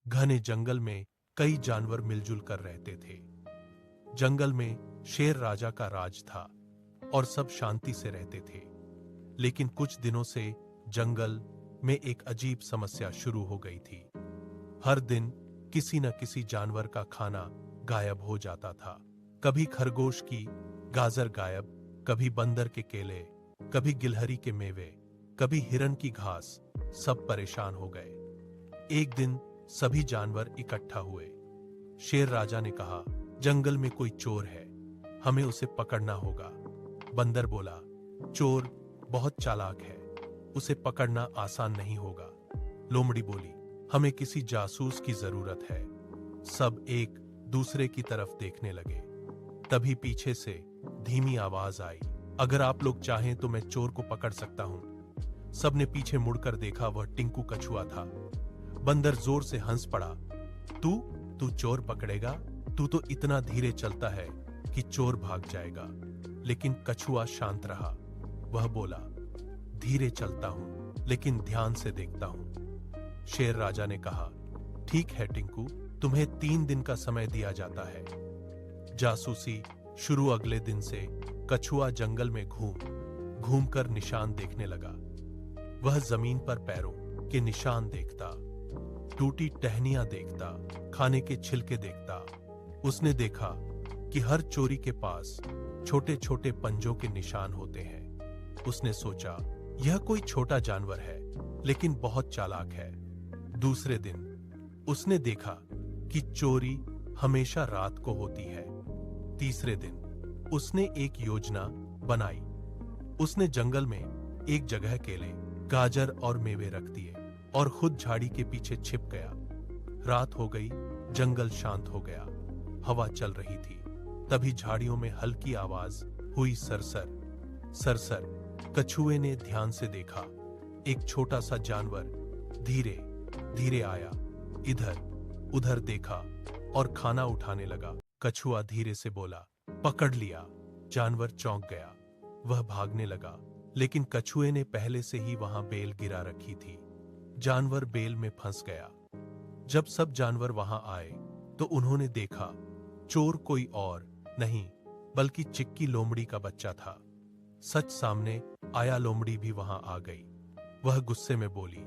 घने जंगल में कई जानवर मिलजुल कर रहते थे। जंगल में शेर राजा का राज था और सब शांति से रहते थे। लेकिन कुछ दिनों से जंगल में एक अजीब समस्या शुरू हो गई थी। हर दिन किसी न किसी जानवर का खाना गायब हो जाता था। कभी खरगोश की गाजर गायब, कभी बंदर के केले, कभी गिलहरी के मेवे, कभी हिरन की घास। सब परेशान हो गए। एक दिन सभी जानवर इकट्ठा हुए। शेर राजा ने कहा, जंगल में कोई चोर है, हमें उसे पकड़ना होगा। बंदर बोला, चोर बहुत चालाक है, उसे पकड़ना आसान नहीं होगा। लोमड़ी बोली, हमें किसी जासूस की जरूरत है। सब एक दूसरे की तरफ देखने लगे। तभी पीछे से धीमी आवाज आई, अगर आप लोग चाहें तो मैं चोर को पकड़ सकता हूं। सबने पीछे मुड़कर देखा, वह टिंकू कछुआ था। बंदर जोर से हंस पड़ा, तू चोर पकड़ेगा? तू तो इतना धीरे चलता है कि चोर भाग जाएगा। लेकिन कछुआ शांत रहा। वह बोला, धीरे चलता हूं लेकिन ध्यान से देखता हूं। शेर राजा ने कहा, ठीक है टिंकू, तुम्हें 3 दिन का समय दिया जाता है। जासूसी शुरू। अगले दिन से कछुआ जंगल में घूम कर निशान देखने लगा। वह जमीन पर पैरों के निशान देखता, टूटी टहनियां देखता, खाने के छिलके देखता। उसने देखा कि हर चोरी के पास छोटे छोटे पंजों के निशान होते हैं। उसने सोचा, यह कोई छोटा जानवर है लेकिन बहुत चालाक है। दूसरे दिन उसने देखा कि चोरी हमेशा रात को होती है। तीसरे दिन उसने एक योजना बनाई। उसने जंगल में एक जगह केले, गाजर और मेवे रख दिए और खुद झाड़ी के पीछे छिप गया। रात हो गई, जंगल शांत हो गया, हवा चल रही थी। तभी झाड़ियों में हल्की आवाज हुई, सरसर सरसर। कछुए ने ध्यान से देखा। एक छोटा सा जानवर धीरे धीरे आया, इधर उधर देखा और खाना उठाने लगा। कछुआ धीरे से बोला, पकड़ लिया। जानवर चौंक गया। वह भागने लगा, लेकिन कछुए ने पहले से ही वहां बेल गिरा रखी थी। जानवर बेल में फंस गया। जब सब जानवर वहां आए तो उन्होंने देखा, चोर कोई और नहीं बल्कि चिक्की लोमड़ी का बच्चा था। सच सामने आया। लोमड़ी भी वहां आ गई। वह गुस्से में बोली,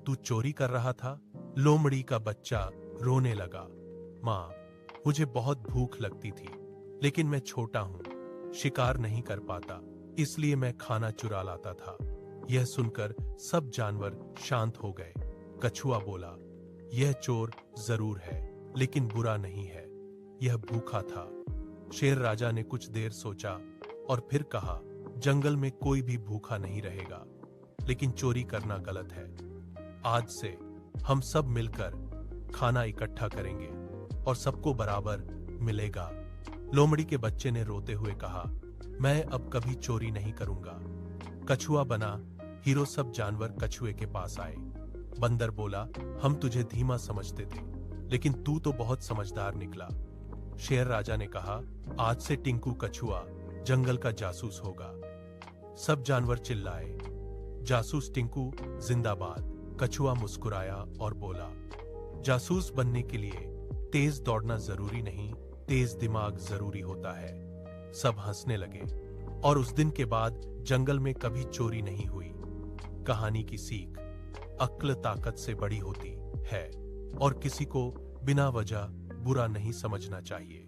तू चोरी कर रहा था? लोमड़ी का बच्चा रोने लगा, मां, मुझे बहुत भूख लगती थी, लेकिन मैं छोटा हूं, शिकार नहीं कर पाता, इसलिए मैं खाना चुरा लाता था। यह सुनकर सब जानवर शांत हो गए। कछुआ बोला, यह चोर जरूर है लेकिन बुरा नहीं है, यह भूखा था। शेर राजा ने कुछ देर सोचा और फिर कहा, जंगल में कोई भी भूखा नहीं रहेगा, लेकिन चोरी करना गलत है। आज से हम सब मिलकर खाना इकट्ठा करेंगे और सबको बराबर मिलेगा। लोमड़ी के बच्चे ने रोते हुए कहा, मैं अब कभी चोरी नहीं करूंगा। कछुआ बना हीरो। सब जानवर कछुए के पास आए। बंदर बोला, हम तुझे धीमा समझते थे, लेकिन तू तो बहुत समझदार निकला। शेर राजा ने कहा, आज से टिंकू कछुआ जंगल का जासूस होगा। सब जानवर चिल्लाए, जासूस टिंकू जिंदाबाद। कछुआ मुस्कुराया और बोला, जासूस बनने के लिए तेज दौड़ना जरूरी नहीं, तेज दिमाग जरूरी होता है। सब हंसने लगे और उस दिन के बाद जंगल में कभी चोरी नहीं हुई। कहानी की सीख, अक्ल ताकत से बड़ी होती है और किसी को बिना वजह बुरा नहीं समझना चाहिए।